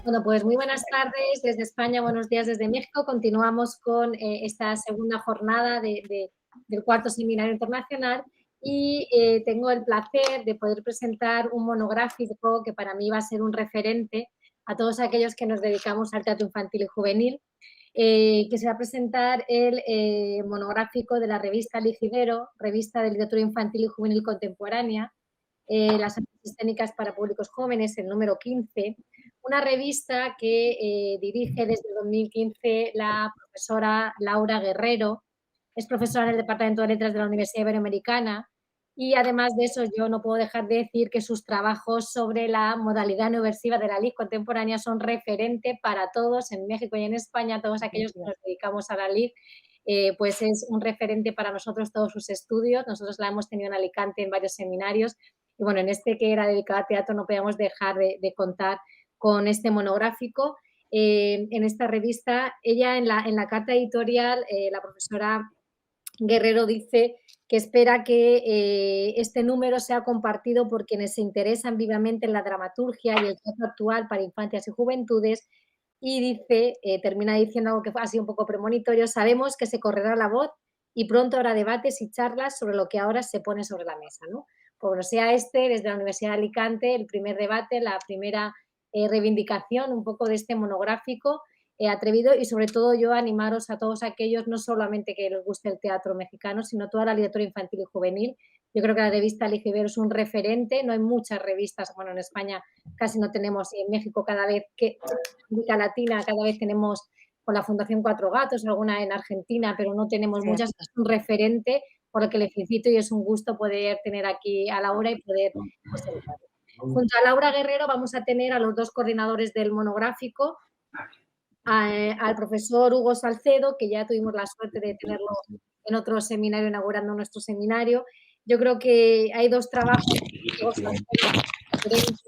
Bueno, pues muy buenas tardes desde España, buenos días desde México. Continuamos con esta segunda jornada del cuarto seminario internacional y tengo el placer de poder presentar un monográfico que para mí va a ser un referente a todos aquellos que nos dedicamos al teatro infantil y juvenil, que se va a presentar el monográfico de la revista Ligibero, revista de literatura infantil y juvenil contemporánea, las artes escénicas para públicos jóvenes, el número 15, una revista que dirige desde 2015 la profesora Laura Guerrero, es profesora en el Departamento de Letras de la Universidad Iberoamericana y además de eso yo no puedo dejar de decir que sus trabajos sobre la modalidad no versiva de la LIG contemporánea son referente para todos en México y en España, todos aquellos que nos dedicamos a la LIG, pues es un referente para nosotros todos sus estudios. Nosotros la hemos tenido en Alicante en varios seminarios y bueno, en este que era dedicado a teatro no podíamos dejar de contar con este monográfico. En esta revista, ella en la carta editorial, la profesora Guerrero dice que espera que este número sea compartido por quienes se interesan vivamente en la dramaturgia y el teatro actual para infancias y juventudes y dice, termina diciendo algo que fue así un poco premonitorio: sabemos que se correrá la voz y pronto habrá debates y charlas sobre lo que ahora se pone sobre la mesa, ¿no? Como sea este, desde la Universidad de Alicante, el primer debate, la primera reivindicación un poco de este monográfico atrevido y sobre todo yo animaros a todos aquellos, no solamente que les guste el teatro mexicano, sino toda la literatura infantil y juvenil. Yo creo que la revista Ligibero es un referente, no hay muchas revistas, bueno, en España casi no tenemos, y en México cada vez que, en América Latina, cada vez tenemos con la Fundación Cuatro Gatos, alguna en Argentina, pero no tenemos muchas, Cierto. es un referente por el que le felicito y es un gusto poder tener aquí a Laura y poder presentarlo. Junto a Laura Guerrero vamos a tener a los dos coordinadores del monográfico, al profesor Hugo Salcedo, que ya tuvimos la suerte de tenerlo en otro seminario, inaugurando nuestro seminario. Yo creo que hay dos trabajos de Hugo Salcedo diferentes.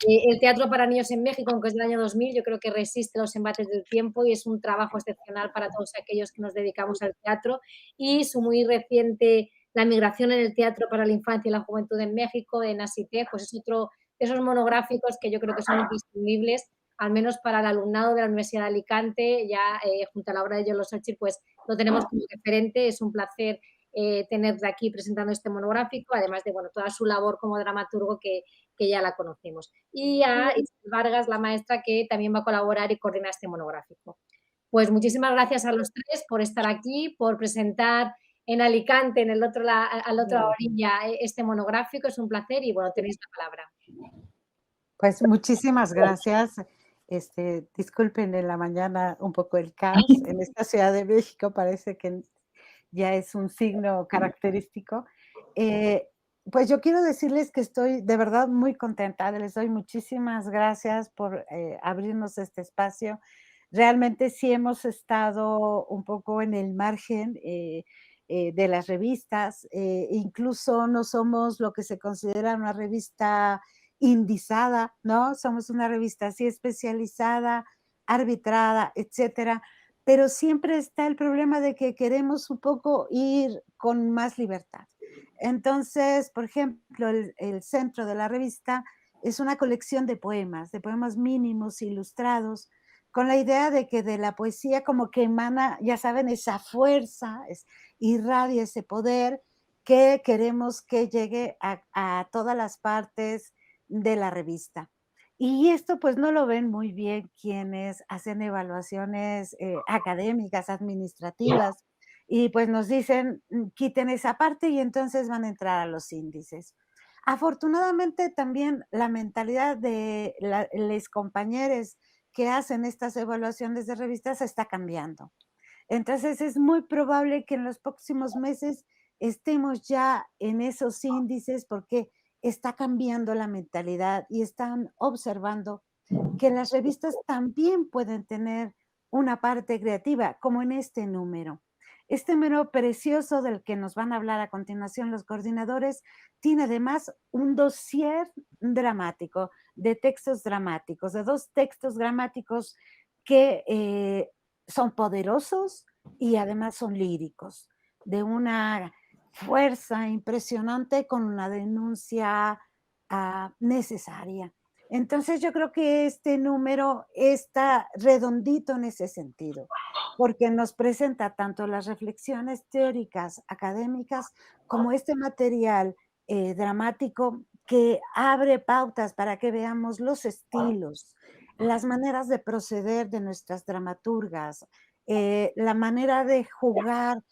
El Teatro para Niños en México, aunque es del año 2000, yo creo que resiste los embates del tiempo y es un trabajo excepcional para todos aquellos que nos dedicamos al teatro. Y su muy reciente La migración en el teatro para la infancia y la juventud en México, en ASITEF, pues es otro de esos monográficos que yo creo que son imprescindibles, al menos para el alumnado de la Universidad de Alicante, ya junto a la obra de Yolo Xochitl, pues lo tenemos como referente. Es un placer tenerle aquí presentando este monográfico, además de bueno, toda su labor como dramaturgo que ya la conocemos. Y a Isabel Vargas, la maestra, que también va a colaborar y coordinar este monográfico. Pues muchísimas gracias a los tres por estar aquí, por presentar en Alicante, en el otro a la otra orilla, este monográfico. Es un placer y bueno, tenéis la palabra. Pues muchísimas gracias. Disculpen en la mañana un poco el caos. En esta Ciudad de México parece que ya es un signo característico. Eh, pues yo quiero decirles que estoy de verdad muy contenta. Les doy muchísimas gracias por abrirnos este espacio. Realmente sí hemos estado un poco en el margen de las revistas. Incluso no somos lo que se considera una revista indizada, ¿no? Somos una revista así especializada, arbitrada, etcétera, pero siempre está el problema de que queremos un poco ir con más libertad. Entonces, por ejemplo, el centro de la revista es una colección de poemas mínimos, ilustrados, con la idea de que de la poesía como que emana, ya saben, esa fuerza, irradia ese poder que queremos que llegue a todas las partes de la revista. Y esto pues no lo ven muy bien quienes hacen evaluaciones académicas, administrativas, y pues nos dicen, quiten esa parte y entonces van a entrar a los índices. Afortunadamente también la mentalidad de los compañeros que hacen estas evaluaciones de revistas está cambiando. Entonces es muy probable que en los próximos meses estemos ya en esos índices porque está cambiando la mentalidad y están observando que las revistas también pueden tener una parte creativa, como en este número. Este número precioso del que nos van a hablar a continuación los coordinadores tiene además un dossier dramático, de textos dramáticos, de dos textos dramáticos que son poderosos y además son líricos, de una fuerza impresionante con una denuncia necesaria. Entonces, yo creo que este número está redondito en ese sentido, porque nos presenta tanto las reflexiones teóricas, académicas, como este material, dramático que abre pautas para que veamos los estilos, las maneras de proceder de nuestras dramaturgas, la manera de jugar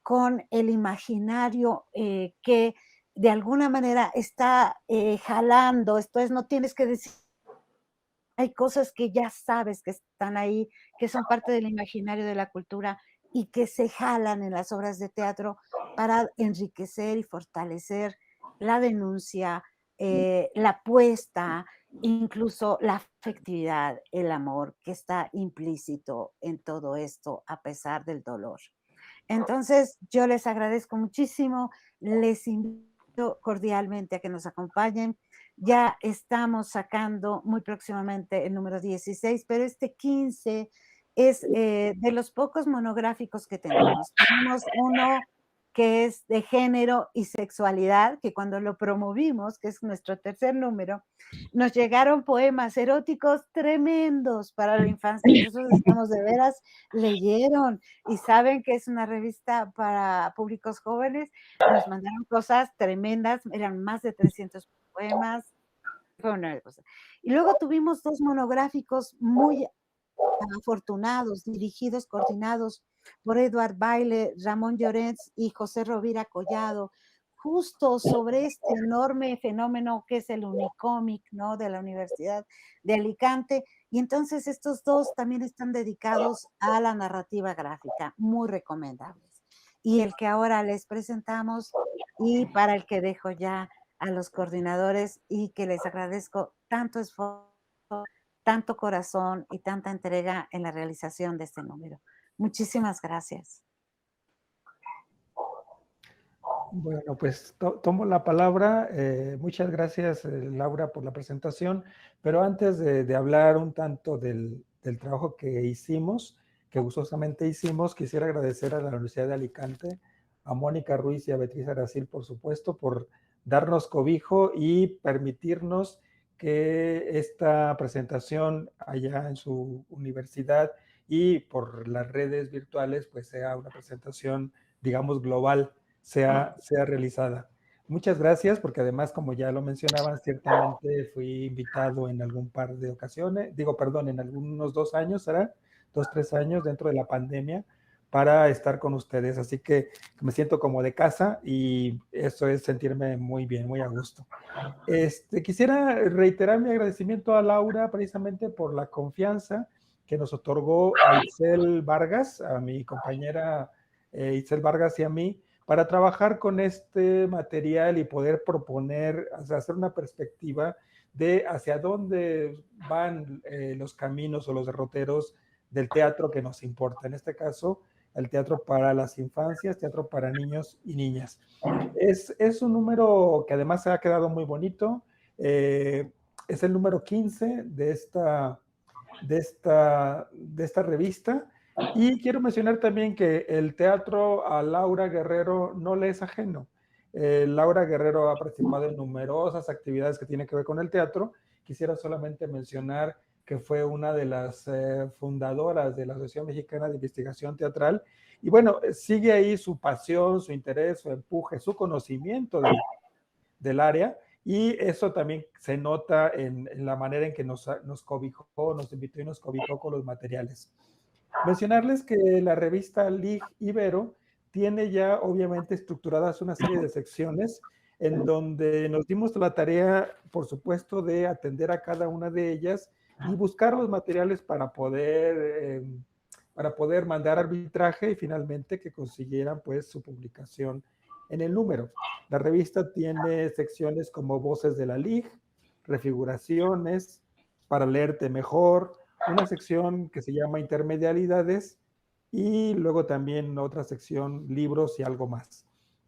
con el imaginario, que de alguna manera está, jalando, esto es, no tienes que decir, hay cosas que ya sabes que están ahí, que son parte del imaginario de la cultura y que se jalan en las obras de teatro para enriquecer y fortalecer la denuncia, la apuesta, incluso la afectividad, el amor que está implícito en todo esto a pesar del dolor. Entonces, yo les agradezco muchísimo, les invito cordialmente a que nos acompañen. Ya estamos sacando muy próximamente el número 16, pero este 15 es, de los pocos monográficos que tenemos. Tenemos uno que es de género y sexualidad, que cuando lo promovimos, que es nuestro tercer número, nos llegaron poemas eróticos tremendos para la infancia. Y nosotros estamos de veras, leyeron y saben que es una revista para públicos jóvenes, nos mandaron cosas tremendas, eran más de 300 poemas, fue una cosa. Y luego tuvimos 2 monográficos muy afortunados, dirigidos, coordinados por Eduard Baile, Ramón Llorens y José Rovira Collado, justo sobre este enorme fenómeno que es el Unicómic, ¿no? De la Universidad de Alicante. Y entonces estos dos también están dedicados a la narrativa gráfica, muy recomendables. Y el que ahora les presentamos y para el que dejo ya a los coordinadores y que les agradezco tanto esfuerzo, tanto corazón y tanta entrega en la realización de este número. Muchísimas gracias. Bueno, pues tomo la palabra. Muchas gracias, Laura, por la presentación. Pero antes de hablar un tanto del trabajo que hicimos, que gustosamente hicimos, quisiera agradecer a la Universidad de Alicante, a Mónica Ruiz y a Beatriz Aracil, por supuesto, por darnos cobijo y permitirnos que esta presentación allá en su universidad y por las redes virtuales, pues sea una presentación, digamos, global, sea realizada. Muchas gracias, porque además, como ya lo mencionaban, ciertamente fui invitado en algún par de ocasiones, en algunos 2 años, ¿será? 2, 3 años dentro de la pandemia, para estar con ustedes. Así que me siento como de casa y eso es sentirme muy bien, muy a gusto. Quisiera reiterar mi agradecimiento a Laura precisamente por la confianza que nos otorgó a Itzel Vargas, a mi compañera Itzel Vargas y a mí, para trabajar con este material y poder proponer, hacer una perspectiva de hacia dónde van los caminos o los derroteros del teatro que nos importa. En este caso, el teatro para las infancias, teatro para niños y niñas. Es un número que además se ha quedado muy bonito. Es el número 15 de esta revista. Y quiero mencionar también que el teatro a Laura Guerrero no le es ajeno. Laura Guerrero ha participado en numerosas actividades que tienen que ver con el teatro. Quisiera solamente mencionar que fue una de las fundadoras de la Asociación Mexicana de Investigación Teatral. Y bueno, sigue ahí su pasión, su interés, su empuje, su conocimiento del área. Y eso también se nota en la manera en que nos cobijó, nos invitó y nos cobijó con los materiales. Mencionarles que la revista Lig Ibero tiene ya obviamente estructuradas una serie de secciones en donde nos dimos la tarea, por supuesto, de atender a cada una de ellas y buscar los materiales para poder mandar arbitraje y finalmente que consiguieran pues su publicación en el número. La revista tiene secciones como Voces de la Lig, Refiguraciones, Para leerte mejor, una sección que se llama Intermedialidades y luego también otra sección Libros y algo más.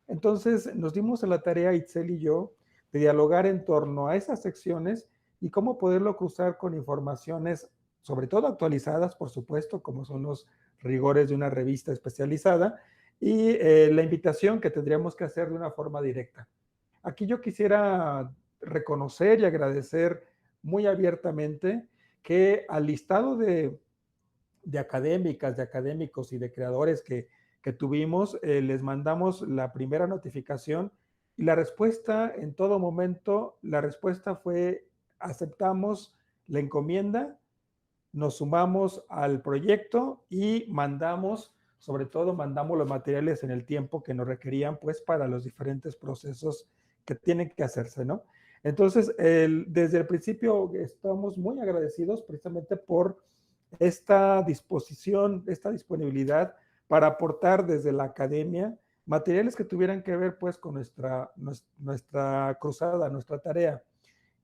Entonces nos dimos a la tarea, Itzel y yo, de dialogar en torno a esas secciones y cómo poderlo cruzar con informaciones, sobre todo actualizadas, por supuesto, como son los rigores de una revista especializada, y la invitación que tendríamos que hacer de una forma directa. Aquí yo quisiera reconocer y agradecer muy abiertamente que al listado de académicas, de académicos y de creadores que tuvimos, les mandamos la primera notificación y la respuesta en todo momento, la respuesta fue: aceptamos la encomienda, nos sumamos al proyecto y mandamos, sobre todo mandamos los materiales en el tiempo que nos requerían, pues, para los diferentes procesos que tienen que hacerse, ¿no? Entonces, desde el principio estamos muy agradecidos precisamente por esta disposición, esta disponibilidad para aportar desde la academia materiales que tuvieran que ver, pues, con nuestra cruzada, nuestra tarea.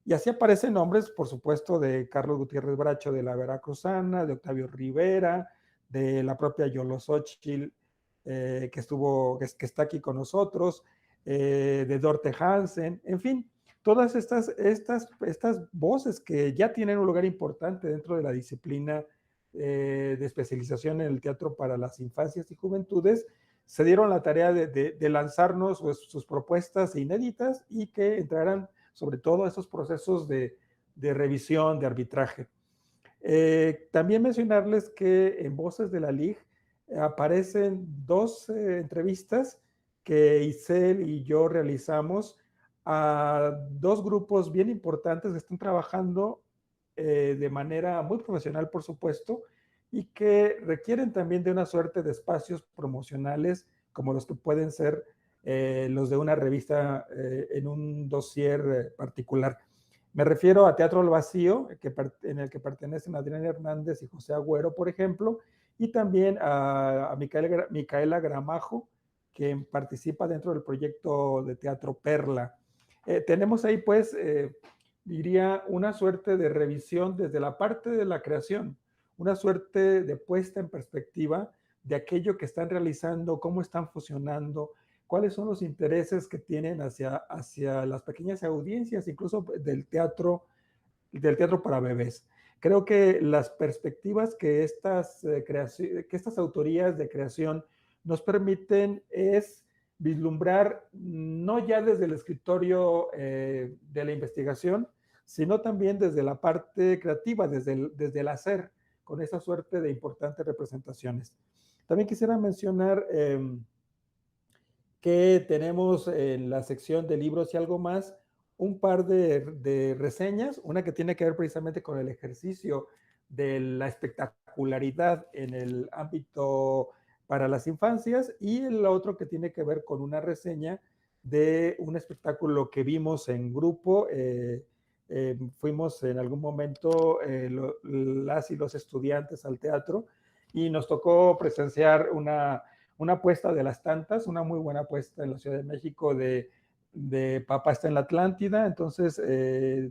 Y así aparecen nombres, por supuesto, de Carlos Gutiérrez Bracho de la Veracruzana, de Octavio Rivera, de la propia Yolo Xochitl, que está aquí con nosotros, de Dorte Hansen, en fin, todas estas voces que ya tienen un lugar importante dentro de la disciplina de especialización en el teatro para las infancias y juventudes, se dieron la tarea de lanzarnos, pues, sus propuestas inéditas y que entraran sobre todo a esos procesos de revisión, de arbitraje. También mencionarles que en Voces de la LIG aparecen dos entrevistas que Isel y yo realizamos a dos grupos bien importantes que están trabajando de manera muy profesional, por supuesto, y que requieren también de una suerte de espacios promocionales como los que pueden ser los de una revista en un dossier particular. Me refiero a Teatro al Vacío, en el que pertenecen Adrián Hernández y José Agüero, por ejemplo, y también a Micaela Gramajo, que participa dentro del proyecto de Teatro Perla. Tenemos ahí, pues, diría, una suerte de revisión desde la parte de la creación, una suerte de puesta en perspectiva de aquello que están realizando, cómo están fusionando, cuáles son los intereses que tienen hacia las pequeñas audiencias, incluso del teatro para bebés. Creo que las perspectivas que estas autorías de creación nos permiten es vislumbrar, no ya desde el escritorio de la investigación, sino también desde la parte creativa, desde el hacer, con esa suerte de importantes representaciones. También quisiera mencionar que tenemos en la sección de libros y algo más un par de reseñas, una que tiene que ver precisamente con el ejercicio de la espectacularidad en el ámbito para las infancias, y el otro que tiene que ver con una reseña de un espectáculo que vimos en grupo. Fuimos en algún momento las y los estudiantes al teatro y nos tocó presenciar una apuesta de las tantas, una muy buena apuesta en la Ciudad de México de Papá está en la Atlántida. Entonces,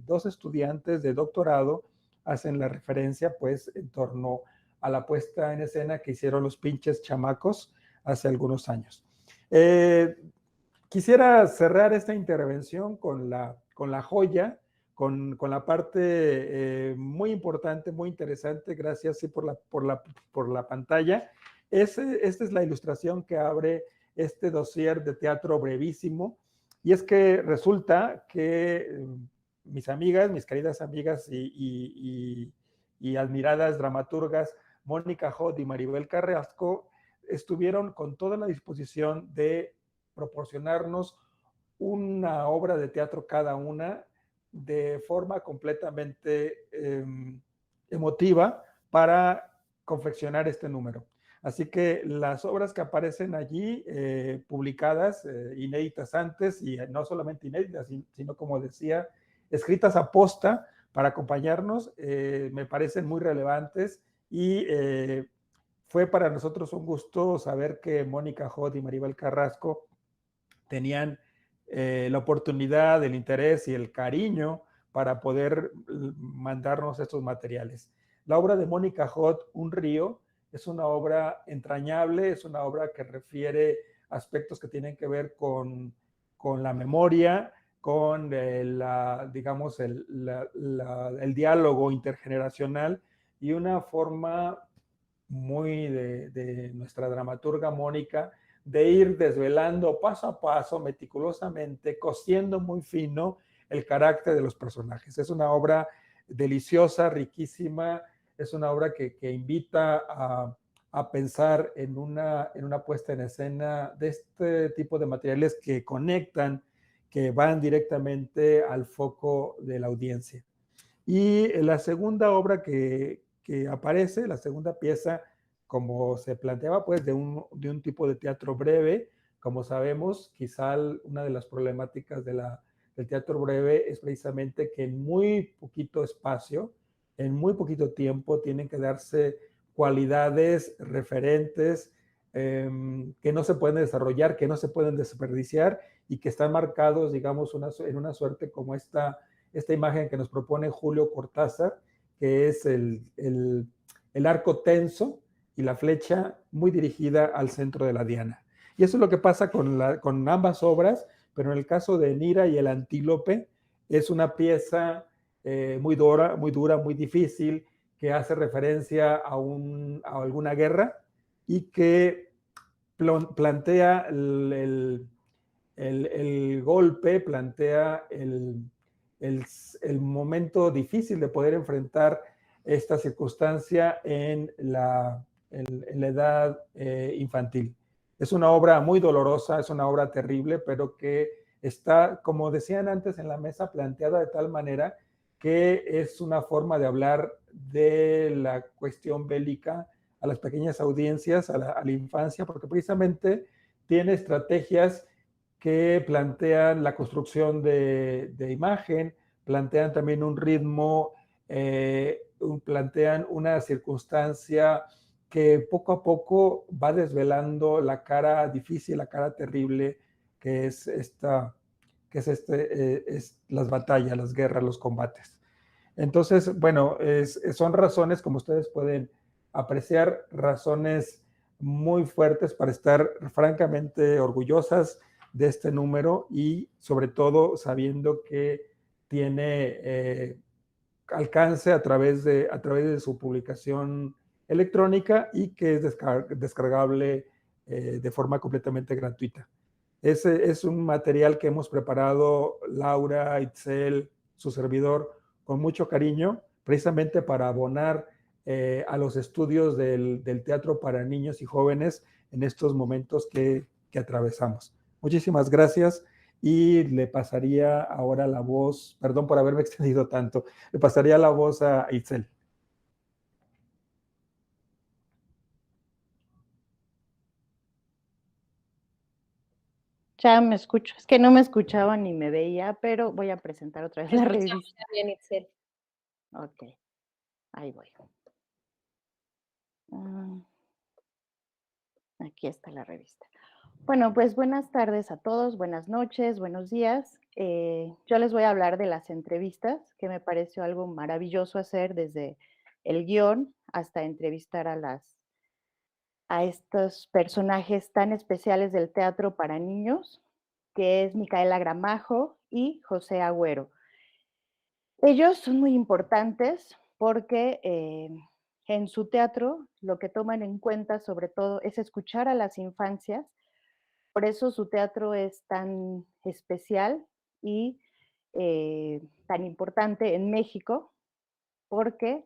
dos estudiantes de doctorado hacen la referencia, pues, en torno a la puesta en escena que hicieron los pinches chamacos hace algunos años. Quisiera cerrar esta intervención con la joya, con la parte muy importante, muy interesante. Gracias, sí, por la pantalla. Esta es la ilustración que abre este dossier de teatro brevísimo, y es que resulta que mis queridas amigas y admiradas dramaturgas Mónica Hot y Maribel Carrasco estuvieron con toda la disposición de proporcionarnos una obra de teatro cada una de forma completamente emotiva para confeccionar este número. Así que las obras que aparecen allí, publicadas, inéditas antes, y no solamente inéditas, sino, como decía, escritas a posta para acompañarnos, me parecen muy relevantes, y fue para nosotros un gusto saber que Mónica Hot y Maribel Carrasco tenían la oportunidad, el interés y el cariño para poder mandarnos estos materiales. La obra de Mónica Hot, Un río, es una obra entrañable, es una obra que refiere aspectos que tienen que ver con la memoria, con digamos, el diálogo intergeneracional, y una forma muy de nuestra dramaturga Mónica de ir desvelando paso a paso, meticulosamente, cosiendo muy fino el carácter de los personajes. Es una obra deliciosa, riquísima. Es una obra que invita a pensar en una puesta en escena de este tipo de materiales que conectan, que van directamente al foco de la audiencia. Y la segunda obra que aparece, la segunda pieza, como se planteaba, pues de un tipo de teatro breve. Como sabemos, quizá una de las problemáticas del teatro breve es precisamente que en muy poquito espacio, en muy poquito tiempo, tienen que darse cualidades referentes que no se pueden desarrollar, que no se pueden desperdiciar y que están marcados, digamos, en una suerte como esta imagen que nos propone Julio Cortázar, que es el arco tenso y la flecha muy dirigida al centro de la diana. Y eso es lo que pasa con ambas obras, pero en el caso de Nira y el antílope, es una pieza muy dura, muy difícil, que hace referencia a alguna guerra y que plantea el golpe, plantea el momento difícil de poder enfrentar esta circunstancia en la edad infantil. Es una obra muy dolorosa, es una obra terrible, pero que está, como decían antes en la mesa, planteada de tal manera que es una forma de hablar de la cuestión bélica a las pequeñas audiencias, a la infancia, porque precisamente tiene estrategias que plantean la construcción de imagen, plantean también un ritmo, plantean una circunstancia que poco a poco va desvelando la cara difícil, la cara terrible que es las batallas, las guerras, los combates. Entonces, bueno, son razones, como ustedes pueden apreciar, razones muy fuertes para estar francamente orgullosas de este número y sobre todo sabiendo que tiene alcance a través de su publicación electrónica y que es descargable de forma completamente gratuita. Es un material que hemos preparado Laura, Itzel, su servidor, con mucho cariño, precisamente para abonar a los estudios del teatro para niños y jóvenes en estos momentos que atravesamos. Muchísimas gracias y le pasaría ahora la voz, perdón por haberme extendido tanto, le pasaría la voz a Itzel. Ya me escucho. Es que no me escuchaba ni me veía, pero voy a presentar otra vez la revista. Bien, Itzel. Ok, ahí voy. Aquí está la revista. Bueno, pues buenas tardes a todos, buenas noches, buenos días. Yo les voy a hablar de las entrevistas, que me pareció algo maravilloso hacer desde el guión hasta entrevistar a estos personajes tan especiales del teatro para niños, que es Micaela Gramajo y José Agüero. Ellos son muy importantes porque en su teatro lo que toman en cuenta sobre todo es escuchar a las infancias. Por eso su teatro es tan especial y tan importante en México, porque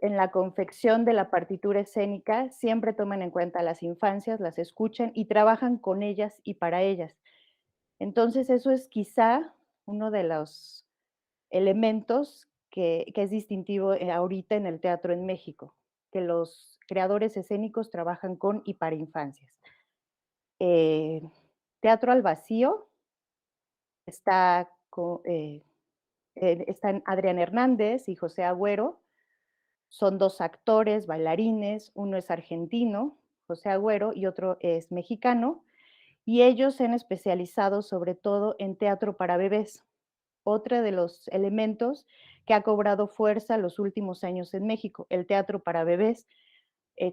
en la confección de la partitura escénica siempre toman en cuenta a las infancias, las escuchan y trabajan con ellas y para ellas. Entonces eso es quizá uno de los elementos que es distintivo ahorita en el teatro en México, que los creadores escénicos trabajan con y para infancias. Teatro al vacío está están Adrián Hernández y José Agüero. Son dos actores, bailarines, uno es argentino, José Agüero, y otro es mexicano, y ellos se han especializado sobre todo en teatro para bebés, otro de los elementos que ha cobrado fuerza los últimos años en México, el teatro para bebés.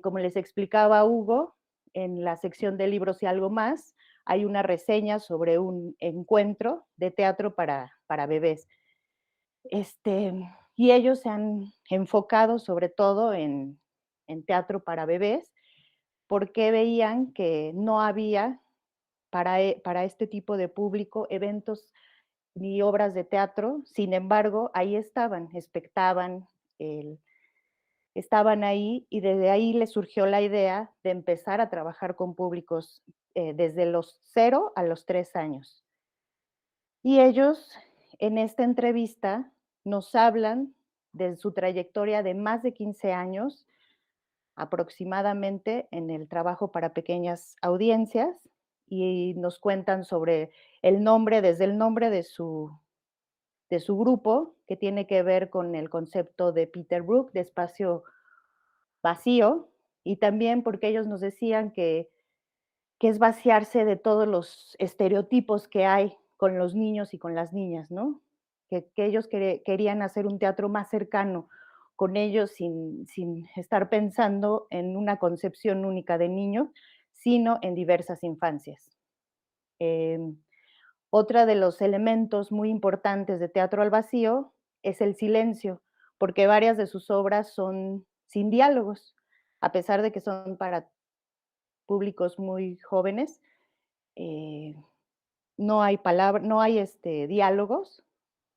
Como les explicaba Hugo, en la sección de libros y algo más, hay una reseña sobre un encuentro de teatro para bebés. Y ellos se han enfocado sobre todo en teatro para bebés, porque veían que no había para este tipo de público eventos ni obras de teatro, sin embargo, ahí estaban, expectaban, estaban ahí y desde ahí les surgió la idea de empezar a trabajar con públicos desde los 0 a los 3 años. Y ellos en esta entrevista nos hablan de su trayectoria de más de 15 años aproximadamente en el trabajo para pequeñas audiencias y nos cuentan sobre el nombre, desde el nombre de su grupo, que tiene que ver con el concepto de Peter Brook, de espacio vacío, y también porque ellos nos decían que es vaciarse de todos los estereotipos que hay con los niños y con las niñas, ¿no? Que ellos querían hacer un teatro más cercano con ellos sin estar pensando en una concepción única de niño, sino en diversas infancias. Eh, Otra de los elementos muy importantes de Teatro al Vacío es el silencio, porque varias de sus obras son sin diálogos, a pesar de que son para públicos muy jóvenes, eh, no hay palabra, no hay diálogos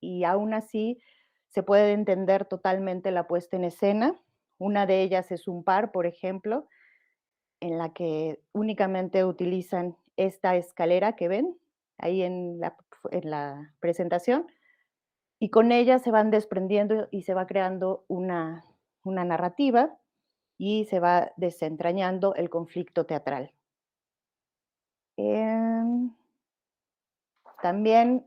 y aún así se puede entender totalmente la puesta en escena. Una de ellas es un par, por ejemplo, en la que únicamente utilizan esta escalera que ven ahí en la presentación y con ella se van desprendiendo y se va creando una narrativa y se va desentrañando el conflicto teatral. Em, También,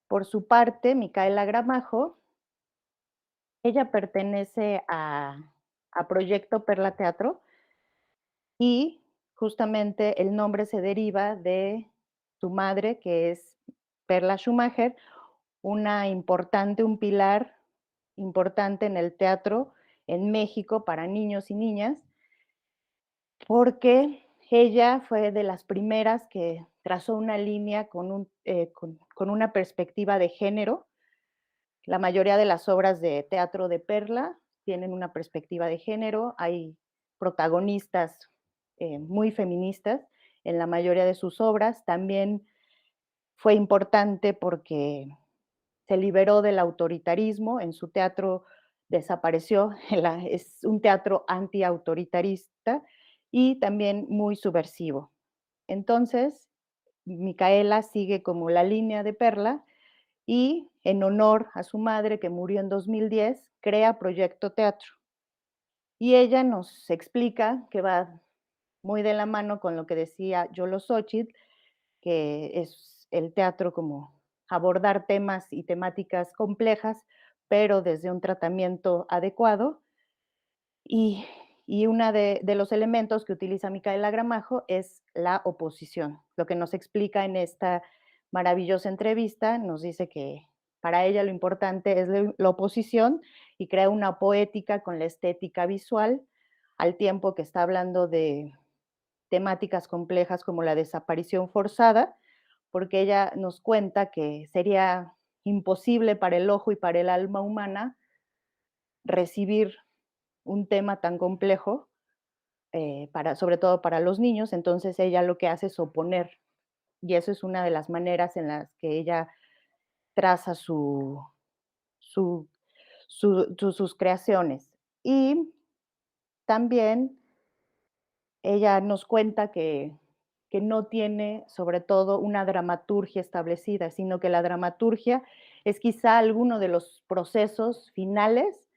por su parte, Micaela Gramajo, ella pertenece a Proyecto Perla Teatro y justamente el nombre se deriva de su madre, que es Perla Schumacher, un pilar importante en el teatro en México para niños y niñas, porque ella fue de las primeras que trazó una línea con una perspectiva de género. La mayoría de las obras de teatro de Perla tienen una perspectiva de género, hay protagonistas muy feministas en la mayoría de sus obras. También fue importante porque se liberó del autoritarismo, en su teatro desapareció, es un teatro antiautoritarista y también muy subversivo. Entonces, Micaela sigue como la línea de Perla y en honor a su madre que murió en 2010, crea Proyecto Teatro. Y ella nos explica que va muy de la mano con lo que decía Yolo Xochitl, que es el teatro como abordar temas y temáticas complejas, pero desde un tratamiento adecuado. Y, y uno de los elementos que utiliza Micaela Gramajo es la oposición. Lo que nos explica en esta maravillosa entrevista, nos dice que para ella lo importante es la oposición y crea una poética con la estética visual, al tiempo que está hablando de temáticas complejas como la desaparición forzada, porque ella nos cuenta que sería imposible para el ojo y para el alma humana recibir un tema tan complejo, sobre todo para los niños, entonces ella lo que hace es oponer, y eso es una de las maneras en las que ella traza su, sus creaciones. Y también ella nos cuenta que no tiene, sobre todo, una dramaturgia establecida, sino que la dramaturgia es quizá alguno de los procesos finales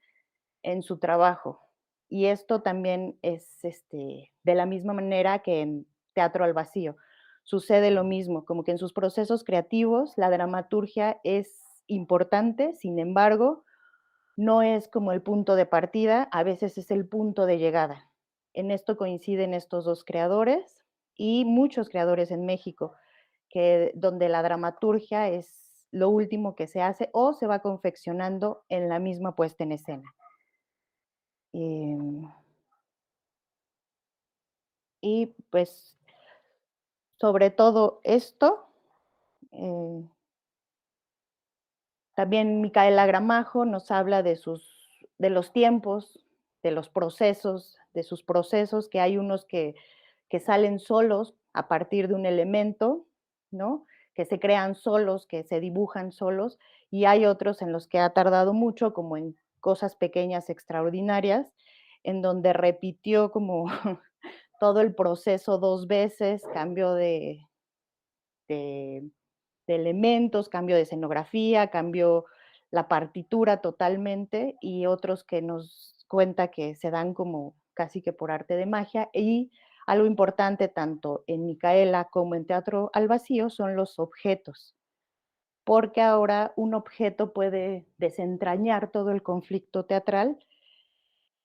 en su trabajo. Y esto también es de la misma manera que en Teatro al Vacío. Sucede lo mismo, como que en sus procesos creativos la dramaturgia es importante, sin embargo, no es como el punto de partida, a veces es el punto de llegada. En esto coinciden estos dos creadores y muchos creadores en México, donde la dramaturgia es lo último que se hace o se va confeccionando en la misma puesta en escena. Em, y pues sobre todo esto, eh, también Micaela Gramajo nos habla de los tiempos, de los procesos, de sus procesos, que hay unos que salen solos a partir de un elemento, ¿no? que se crean solos, que se dibujan solos, y hay otros en los que ha tardado mucho, como en Cosas pequeñas extraordinarias, en donde repitió como todo el proceso 2 veces, cambio de elementos, cambio de escenografía, cambio la partitura totalmente, y otros que nos cuenta que se dan como casi que por arte de magia. Y algo importante tanto en Micaela como en Teatro al Vacío son los objetos, porque ahora un objeto puede desentrañar todo el conflicto teatral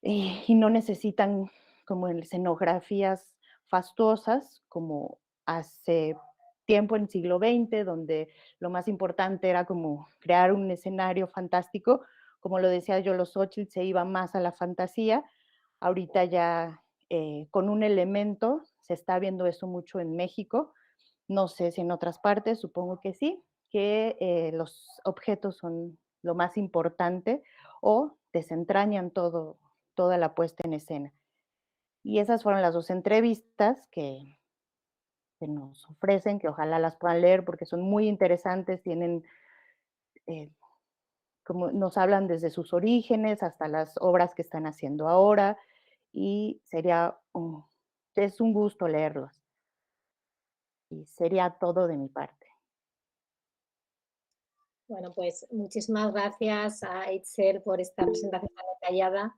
y no necesitan como escenografías fastuosas como hace tiempo en el siglo XX, donde lo más importante era como crear un escenario fantástico. Como lo decía Xolosóchitl, se iba más a la fantasía. Ahorita ya con un elemento, se está viendo eso mucho en México, no sé si en otras partes, supongo que sí, que los objetos son lo más importante o desentrañan toda la puesta en escena. Y esas fueron las 2 entrevistas que nos ofrecen, que ojalá las puedan leer porque son muy interesantes, tienen, como nos hablan desde sus orígenes hasta las obras que están haciendo ahora, y es un gusto leerlos. Y sería todo de mi parte. Bueno, pues muchísimas gracias a Itzel por esta presentación tan detallada.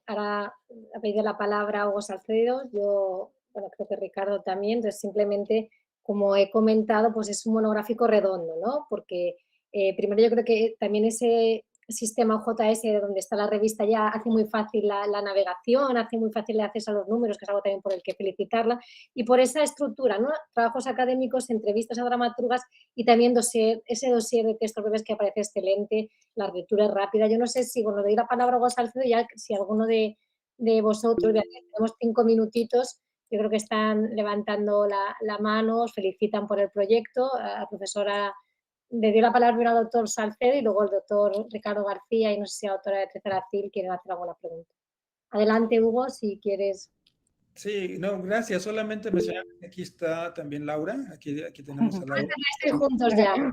Ahora ha pedido la palabra Hugo Salcedo, yo, bueno, creo que Ricardo también, entonces simplemente, como he comentado, pues es un monográfico redondo, ¿no? Porque primero yo creo que también ese sistema OJS donde está la revista ya hace muy fácil la navegación, hace muy fácil el acceso a los números, que es algo también por el que felicitarla, y por esa estructura, ¿no? Trabajos académicos, entrevistas a dramaturgas y también ese dossier de textos breves que aparece excelente, la lectura es rápida. Yo no sé si, bueno, le doy la palabra a Hugo Salcedo, ya si alguno de vosotros, tenemos 5 minutitos, yo creo que están levantando la mano, os felicitan por el proyecto, a la profesora. Le dio la palabra primero al doctor Salcedo y luego el doctor Ricardo García, y no sé si la doctora Beatriz Aracil quiere hacer alguna pregunta. Adelante, Hugo, si quieres. Sí, no, gracias. Solamente mencionar que aquí está también Laura. Aquí tenemos a Laura. Estén juntos ya.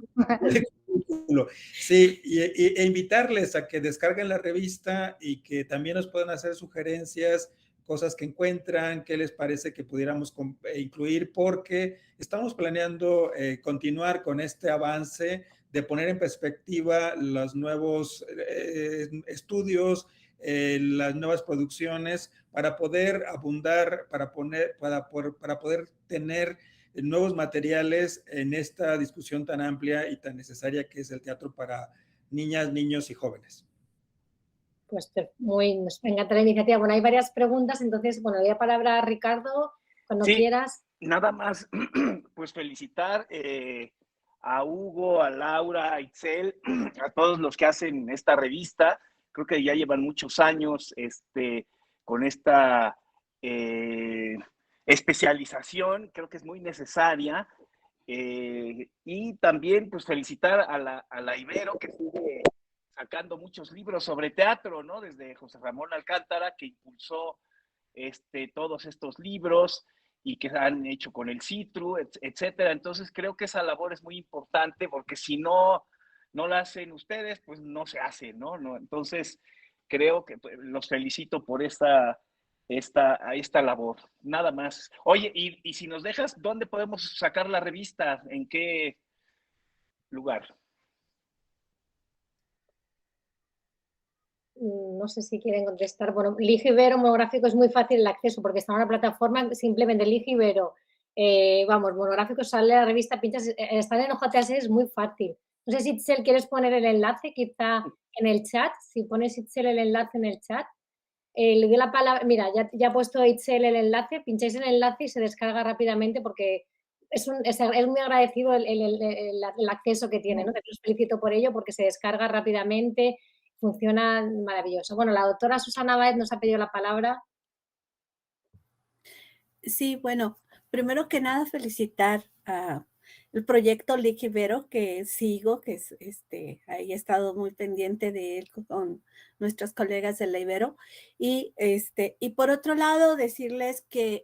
Sí, e invitarles a que descarguen la revista y que también nos puedan hacer sugerencias, cosas que encuentran, qué les parece que pudiéramos incluir, porque estamos planeando continuar con este avance de poner en perspectiva los nuevos estudios, las nuevas producciones, para poder abundar, para poder tener nuevos materiales en esta discusión tan amplia y tan necesaria que es el teatro para niñas, niños y jóvenes. Pues nos encanta la iniciativa. Bueno, hay varias preguntas, entonces, bueno, le doy la palabra a Ricardo, cuando quieras. Nada más, pues felicitar a Hugo, a Laura, a Itzel, a todos los que hacen esta revista. Creo que ya llevan muchos años con esta especialización, creo que es muy necesaria. Y también, pues, felicitar a la Ibero, que sigue sacando muchos libros sobre teatro, ¿no? Desde José Ramón Alcántara, que impulsó todos estos libros y que han hecho con el Citru, etcétera. Entonces creo que esa labor es muy importante porque si no la hacen ustedes, pues no se hace, ¿no? Entonces creo que los felicito por esta labor. Nada más. Oye, y si nos dejas, ¿dónde podemos sacar la revista? ¿En qué lugar? No sé si quieren contestar. Bueno, Ligibero monográfico es muy fácil el acceso porque está en una plataforma, simplemente Ligibero. Monográfico, sale la revista, pinchas, están en OJS, es muy fácil. No sé si Itzel quieres poner el enlace quizá en el chat, si pones Itzel el enlace en el chat. Le doy la palabra, mira, ya ha puesto Itzel el enlace, pincháis el enlace y se descarga rápidamente porque es muy agradecido el acceso que tiene, ¿no? Os felicito por ello porque se descarga rápidamente, funciona maravilloso. Bueno, la doctora Susana Báez nos ha pedido la palabra. Sí, bueno, primero que nada felicitar a el proyecto Ligibero que sigo, que es ahí he estado muy pendiente de él con nuestros colegas de la Ibero. Y por otro lado, decirles que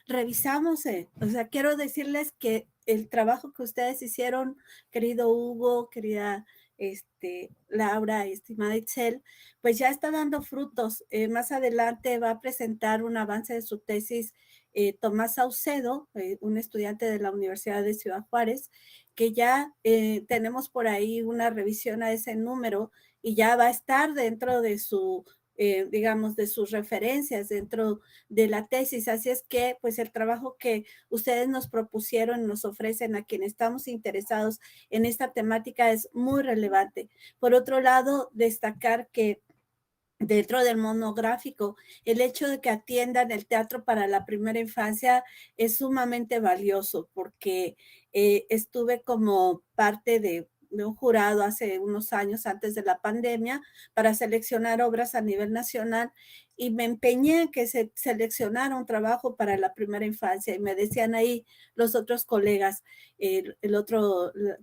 revisamos, o sea, quiero decirles que el trabajo que ustedes hicieron, querido Hugo, querida Laura, estimada Itzel, pues ya está dando frutos. Más adelante va a presentar un avance de su tesis Tomás Saucedo, un estudiante de la Universidad de Ciudad Juárez, que ya tenemos por ahí una revisión a ese número y ya va a estar dentro de su digamos, de sus referencias dentro de la tesis. Así es que, pues, el trabajo que ustedes nos propusieron, nos ofrecen a quienes estamos interesados en esta temática es muy relevante. Por otro lado, destacar que dentro del monográfico, el hecho de que atiendan el teatro para la primera infancia es sumamente valioso porque estuve como parte de un jurado hace unos años antes de la pandemia para seleccionar obras a nivel nacional y me empeñé en que se seleccionara un trabajo para la primera infancia y me decían ahí los otros colegas,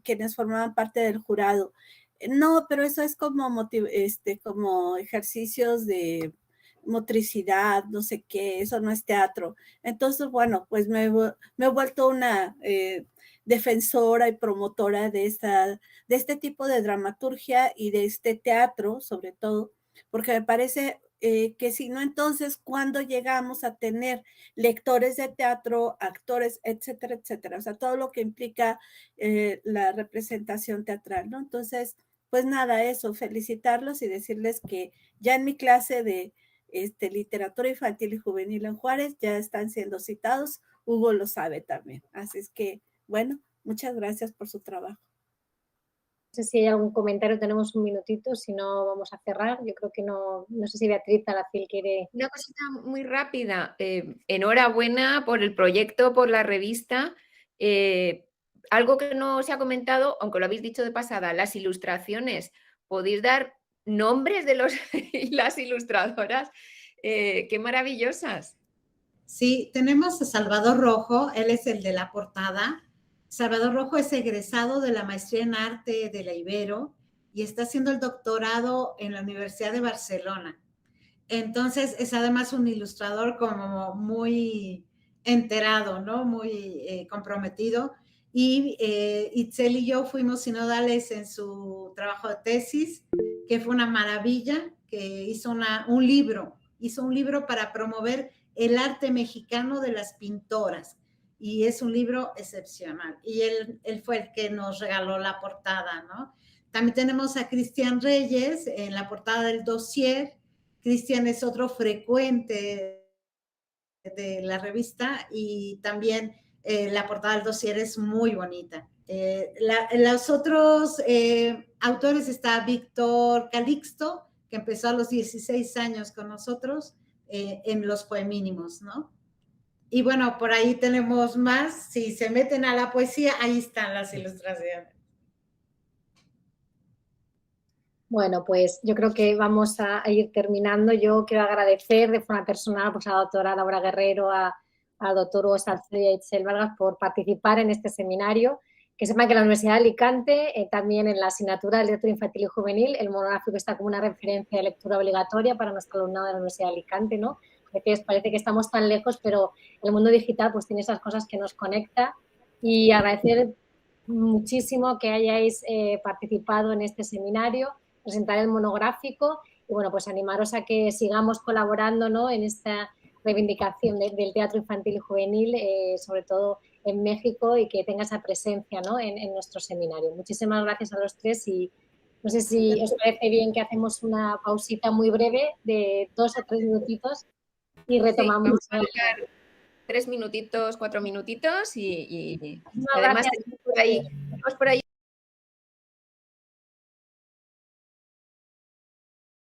quienes formaban parte del jurado, no, pero eso es como, como ejercicios de motricidad, no sé qué, eso no es teatro. Entonces, bueno, pues me he vuelto una defensora y promotora de este tipo de dramaturgia y de este teatro, sobre todo, porque me parece que si no, entonces, ¿cuándo llegamos a tener lectores de teatro, actores, etcétera, etcétera? O sea, todo lo que implica la representación teatral, ¿no? Entonces, pues nada, eso, felicitarlos y decirles que ya en mi clase de literatura infantil y juvenil en Juárez ya están siendo citados. Hugo lo sabe también. Así es que, bueno, muchas gracias por su trabajo. No sé si hay algún comentario, tenemos un minutito, si no vamos a cerrar. Yo creo que no sé si Beatriz Talacil quiere... Una cosita muy rápida. Enhorabuena por el proyecto, por la revista. Algo que no se ha comentado, aunque lo habéis dicho de pasada, las ilustraciones. ¿Podéis dar nombres de las ilustradoras? ¡Qué maravillosas! Sí, tenemos a Salvador Rojo, él es el de la portada. Salvador Rojo es egresado de la maestría en arte de la Ibero y está haciendo el doctorado en la Universidad de Barcelona. Entonces es además un ilustrador como muy enterado, ¿no? Muy comprometido. Y Itzel y yo fuimos sinodales en su trabajo de tesis, que fue una maravilla, que hizo un libro para promover el arte mexicano de las pintoras. Y es un libro excepcional. Y él fue el que nos regaló la portada, ¿no? También tenemos a Cristian Reyes en la portada del dossier. Cristian es otro frecuente de la revista y también la portada del dossier es muy bonita. Los otros autores está Víctor Calixto, que empezó a los 16 años con nosotros en Los Poemínimos, ¿no? Y bueno, por ahí tenemos más. Si se meten a la poesía, ahí están las ilustraciones. Bueno, pues yo creo que vamos a ir terminando. Yo quiero agradecer de forma personal pues, a la doctora Laura Guerrero, al doctor Hugo Salcedo y a Itzel Vargas por participar en este seminario. Que sepan que la Universidad de Alicante, también en la asignatura de literatura infantil y juvenil, el monográfico está como una referencia de lectura obligatoria para nuestro alumnado de la Universidad de Alicante, ¿no? A veces parece que estamos tan lejos, pero el mundo digital pues tiene esas cosas que nos conecta. Y agradecer muchísimo que hayáis participado en este seminario, presentar el monográfico y, bueno, pues animaros a que sigamos colaborando, ¿no? En esta reivindicación del teatro infantil y juvenil, sobre todo en México, y que tenga esa presencia, ¿no? en nuestro seminario. Muchísimas gracias a los tres y no sé si os parece bien que hacemos una pausita muy breve de 2 o 3 minutitos y retomamos. Sí, vamos a dejar 3 minutitos, 4 minutitos y además tenemos por ahí